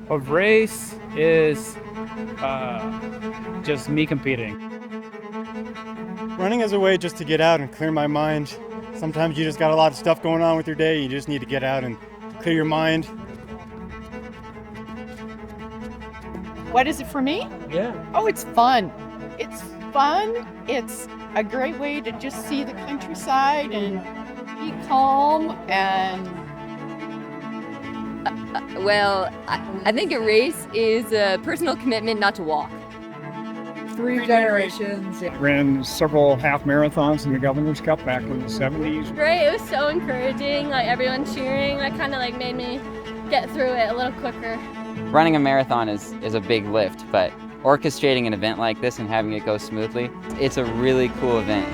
of race is just me competing. Running is a way just to get out and clear my mind. Sometimes you just got a lot of stuff going on with your day. You just need to get out and clear your mind. What is it for me? Yeah. Oh, it's fun. It's fun. It's a great way to just see the countryside and be calm and... Well, I think a race is a personal commitment not to walk. 3 generations. Ran several half marathons in the Governor's Cup back in the 70s. Great, it was so encouraging, like everyone cheering, that kind of like made me get through it a little quicker. Running a marathon is a big lift, but orchestrating an event like this and having it go smoothly, it's a really cool event.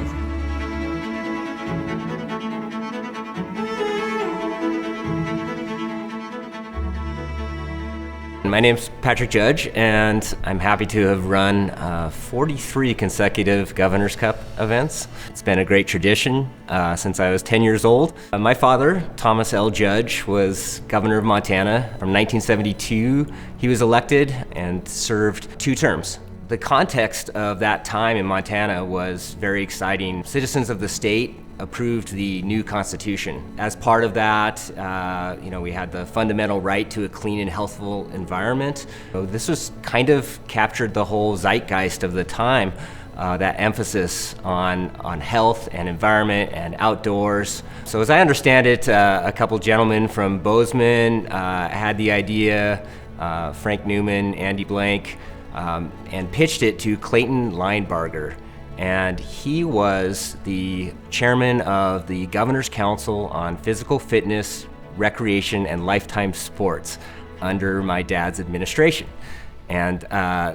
My name's Patrick Judge, and I'm happy to have run 43 consecutive Governor's Cup events. It's been a great tradition since I was 10 years old. My father, Thomas L. Judge, was governor of Montana. From 1972, he was elected and served 2 terms. The context of that time in Montana was very exciting. Citizens of the state approved the new constitution. As part of that, we had the fundamental right to a clean and healthful environment. So this was kind of captured the whole zeitgeist of the time, that emphasis on health and environment and outdoors. So as I understand it, a couple gentlemen from Bozeman had the idea, Frank Newman, Andy Blank, and pitched it to Clayton Linebarger. And he was the chairman of the Governor's Council on Physical Fitness, Recreation, and Lifetime Sports under my dad's administration. And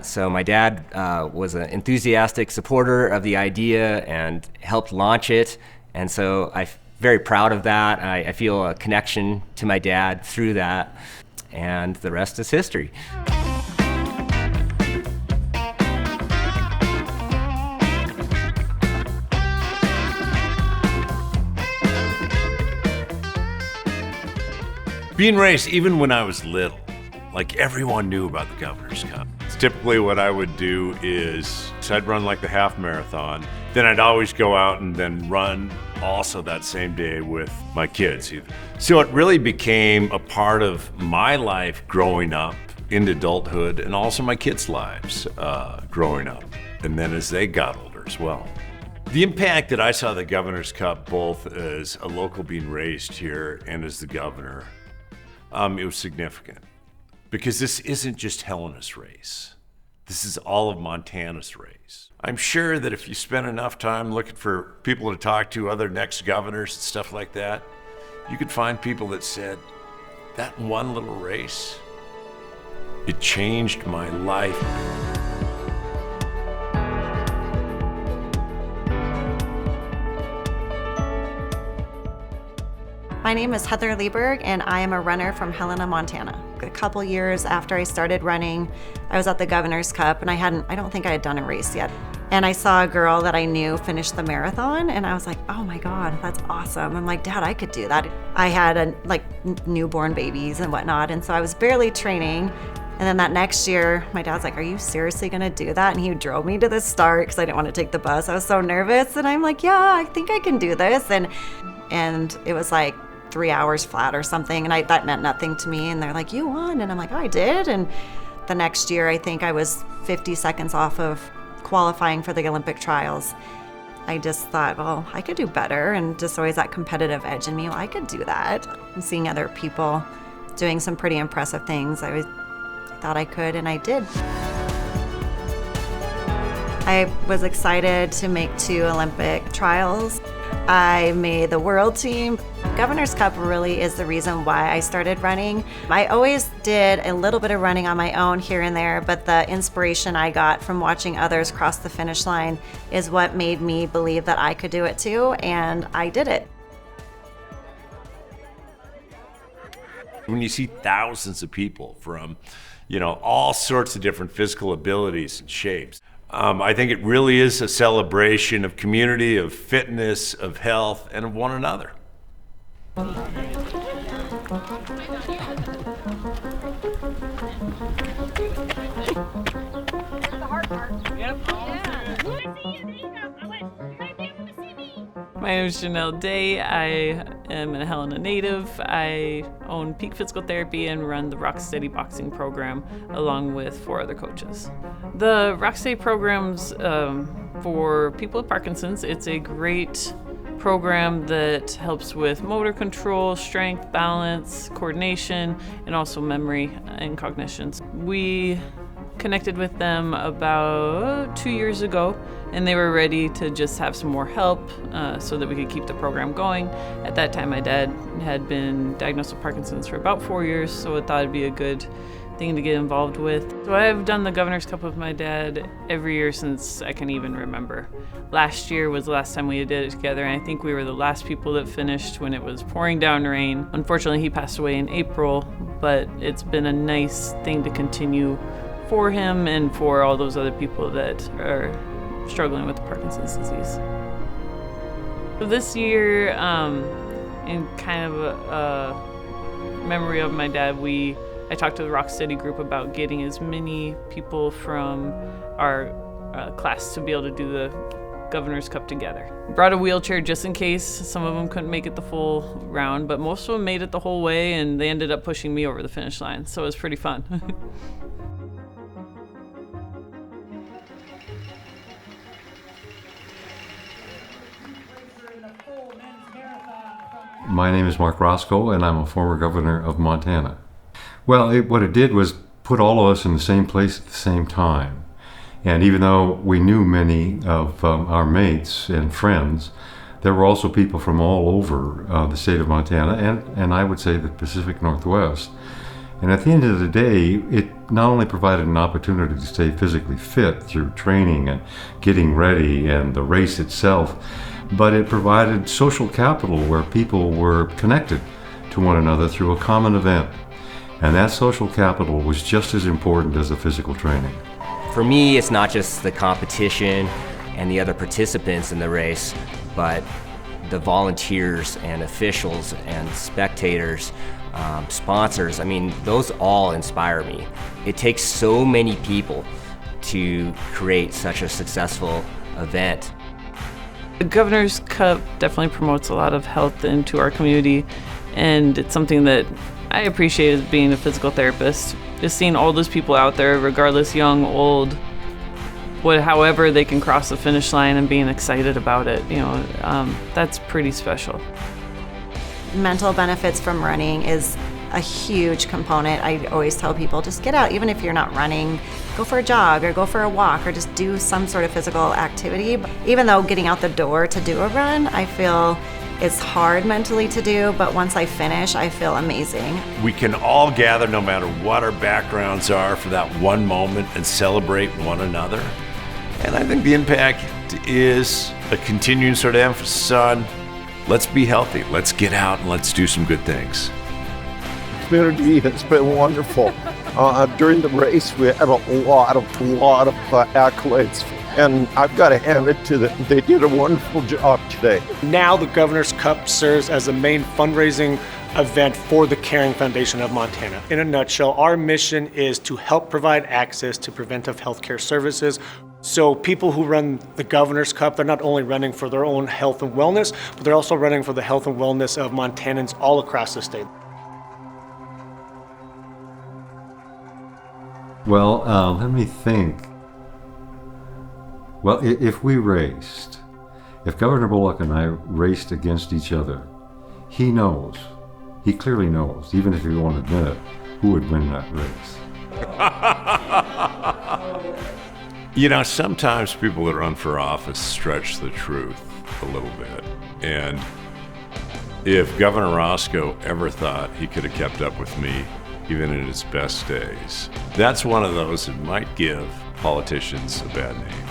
so my dad was an enthusiastic supporter of the idea and helped launch it. And so I'm very proud of that. I feel a connection to my dad through that. And the rest is history. Being raced, even when I was little, like everyone knew about the Governor's Cup. Typically what I would do is I'd run like the half marathon, then I'd always go out and then run also that same day with my kids. So it really became a part of my life growing up into adulthood and also my kids' lives growing up, and then as they got older as well. The impact that I saw the Governor's Cup, both as a local being raised here and as the governor, it was significant, because this isn't just Helena's race. This is all of Montana's race. I'm sure that if you spend enough time looking for people to talk to, other next governors and stuff like that, you could find people that said, that one little race, it changed my life. My name is Heather Lieberg, and I am a runner from Helena, Montana. A couple years after I started running, I was at the Governor's Cup, and I don't think I had done a race yet. And I saw a girl that I knew finish the marathon, and I was like, oh my God, that's awesome. I'm like, Dad, I could do that. I had newborn babies and whatnot, and so I was barely training. And then that next year, my dad's like, are you seriously gonna do that? And he drove me to the start because I didn't want to take the bus. I was so nervous, and I'm like, yeah, I think I can do this. And it was like 3 hours flat or something, and that meant nothing to me. And they're like, you won. And I'm like, oh, I did. And the next year, I think I was 50 seconds off of qualifying for the Olympic trials. I just thought, well, I could do better, and just always that competitive edge in me, well, I could do that. And seeing other people doing some pretty impressive things, I thought I could, and I did. I was excited to make 2 Olympic trials. I made the world team. Governor's Cup really is the reason why I started running. I always did a little bit of running on my own here and there, but the inspiration I got from watching others cross the finish line is what made me believe that I could do it too, and I did it. When you see thousands of people from, all sorts of different physical abilities and shapes, I think it really is a celebration of community, of fitness, of health, and of one another. name is Janelle Day. I am a Helena native. I own Peak Physical Therapy and run the Rocksteady boxing program along with 4 other coaches. The Rocksteady program's for people with Parkinson's. It's a great program that helps with motor control, strength, balance, coordination, and also memory and cognitions. We connected with them about 2 years ago, and they were ready to just have some more help so that we could keep the program going. At that time, my dad had been diagnosed with Parkinson's for about 4 years, so I thought it'd be a good thing to get involved with. So I've done the Governor's Cup with my dad every year since I can even remember. Last year was the last time we did it together, and I think we were the last people that finished when it was pouring down rain. Unfortunately, he passed away in April, but it's been a nice thing to continue for him and for all those other people that are struggling with Parkinson's disease. So this year, in kind of a memory of my dad, I talked to the Rocksteady group about getting as many people from our class to be able to do the Governor's Cup together. Brought a wheelchair just in case. Some of them couldn't make it the full round, but most of them made it the whole way, and they ended up pushing me over the finish line, so it was pretty fun. My name is Mark Roscoe, and I'm a former governor of Montana. Well, what it did was put all of us in the same place at the same time. And even though we knew many of our mates and friends, there were also people from all over the state of Montana and I would say the Pacific Northwest. And at the end of the day, it not only provided an opportunity to stay physically fit through training and getting ready and the race itself, but it provided social capital where people were connected to one another through a common event. And that social capital was just as important as the physical training. For me, it's not just the competition and the other participants in the race, but the volunteers and officials and spectators, sponsors. I mean, those all inspire me. It takes so many people to create such a successful event. The Governor's Cup definitely promotes a lot of health into our community, and it's something that I appreciate as being a physical therapist. Just seeing all those people out there, regardless young, old, however they can cross the finish line and being excited about it, that's pretty special. Mental benefits from running is a huge component. I always tell people, just get out, even if you're not running, go for a jog or go for a walk or just do some sort of physical activity. Even though getting out the door to do a run, I feel it's hard mentally to do, but once I finish, I feel amazing. We can all gather, no matter what our backgrounds are, for that one moment and celebrate one another. And I think the impact is a continuing sort of emphasis on, let's be healthy, let's get out and let's do some good things. Community has been wonderful. During the race, we had a lot of accolades, and I've got to hand it to them. They did a wonderful job today. Now the Governor's Cup serves as the main fundraising event for the Caring Foundation of Montana. In a nutshell, our mission is to help provide access to preventive healthcare services. So people who run the Governor's Cup, they're not only running for their own health and wellness, but they're also running for the health and wellness of Montanans all across the state. Well, let me think. Well, if we raced, if Governor Bullock and I raced against each other, he clearly knows, even if he won't admit it, who would win that race. Sometimes people that run for office stretch the truth a little bit. And if Governor Roscoe ever thought he could have kept up with me, even in his best days, that's one of those that might give politicians a bad name.